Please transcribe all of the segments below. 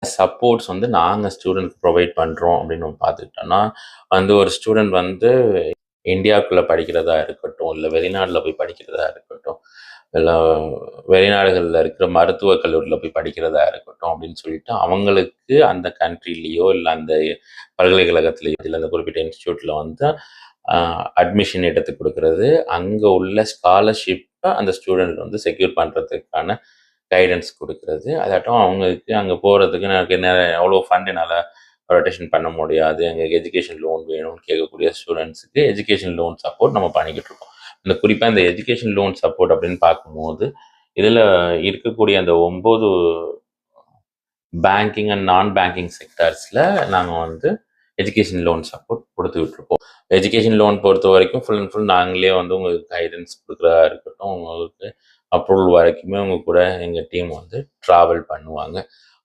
Supports வந்து நாங்க ஸ்டூடண்ட்க்கு provide பண்றோம் அப்படின்னு நம்ம பார்த்துக்கிட்டோம்னா, வந்து ஒரு ஸ்டூடண்ட் வந்து இந்தியாக்குள்ள படிக்கிறதா இருக்கட்டும், இல்ல வெளிநாடுல போய் படிக்கிறதா இருக்கட்டும், இல்ல வெளிநாடுகள்ல இருக்கிற மருத்துவக் கல்லூரியில போய் படிக்கிறதா இருக்கட்டும் அப்படின்னு சொல்லிட்டு, அவங்களுக்கு அந்த கண்ட்ரிலயோ, இல்ல அந்த பல்கலைக்கழகத்திலயோ, இல்ல அந்த குறிப்பிட்ட இன்ஸ்டிடியூட்ல வந்து அட்மிஷன் எடுத்து குடுக்குறது, அங்க உள்ள ஸ்காலர்ஷிப்ப அந்த ஸ்டூடண்ட் வந்து செக்யூர் பண்றதுக்கான கைடன்ஸ் குடுக்குறது. அதாட்டம் அவங்களுக்கு அங்க போறதுக்கு எனக்கு எவ்வளோ ஃபண்ட் என்னால ரொட்டேஷன் பண்ண முடியாது. எங்களுக்கு எஜுகேஷன் லோன் வேணும்னு கேட்கக்கூடிய ஸ்டூடண்ட்ஸுக்கு எஜுகேஷன் லோன் சப்போர்ட் நம்ம பண்ணிக்கிட்டு இருக்கோம். இந்த குறிப்பா இந்த எஜுகேஷன் லோன் சப்போர்ட் அப்படின்னு பார்க்கும்போது, இதுல இருக்கக்கூடிய அந்த 9 பேங்கிங் அண்ட் நான் பேங்கிங் செக்டார்ஸ்ல நாங்க வந்து எஜுகேஷன் லோன் சப்போர்ட் குடுத்துக்கிட்டு இருக்கோம். எஜுகேஷன் லோன் பொறுத்தவரைக்கும் ஃபுல் அண்ட் ஃபுல் நாங்களே வந்து உங்களுக்கு கைடன்ஸ் குடுக்குறதா இருக்கட்டும், உங்களுக்கு அப்ரூவல் வரைக்குமே உங்க கூட எங்க டீம் வந்து ட்ராவல் பண்ணுவாங்க.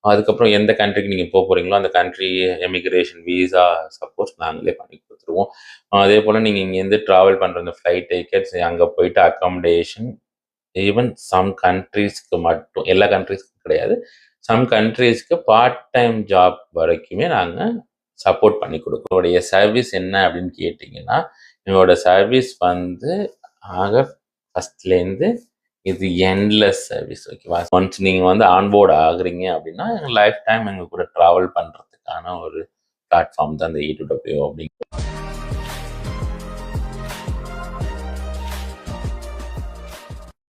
அதுக்கப்புறம் எந்த கண்ட்ரிக்கு நீங்க போறீங்களோ, அந்த கண்ட்ரி எமிகிரேஷன், விசா சப்போர்ட் நாங்களே பண்ணி குடுத்துருவோம். அதேபோல நீங்க இங்கேருந்து ட்ராவல் பண்ற அந்த ஃப்ளைட் டிக்கெட்ஸ், அங்க போயிட்டு அக்காமடேஷன், ஈவன் சம் கண்ட்ரீஸ்க்கு மட்டும், எல்லா கண்ட்ரீஸ்க்கும் கிடையாது. சம் கண்ட்ரீஸ்க்கு பார்ட் டைம் ஜாப் வரைக்குமே நாங்க சப்போர்ட் பண்ணி குடுக்குறோம். உங்களுடைய சர்வீஸ் என்ன அப்படின்னு கேட்டீங்கன்னா, எங்களோட சர்வீஸ் வந்து ஆக ஃபர்ஸ்ட்லேருந்து இது எண்ட்லெஸ் சர்வீஸ், ஓகேவா? ஒன்ஸ் நீங்க வந்து ஆன்போர்ட் ஆகுறீங்க அப்படின்னா, லைஃப் டைம் எங்க கூட டிராவல் பண்றதுக்கான ஒரு பிளாட்ஃபார்ம் தான் இந்த E2W அப்படிங்கிறது.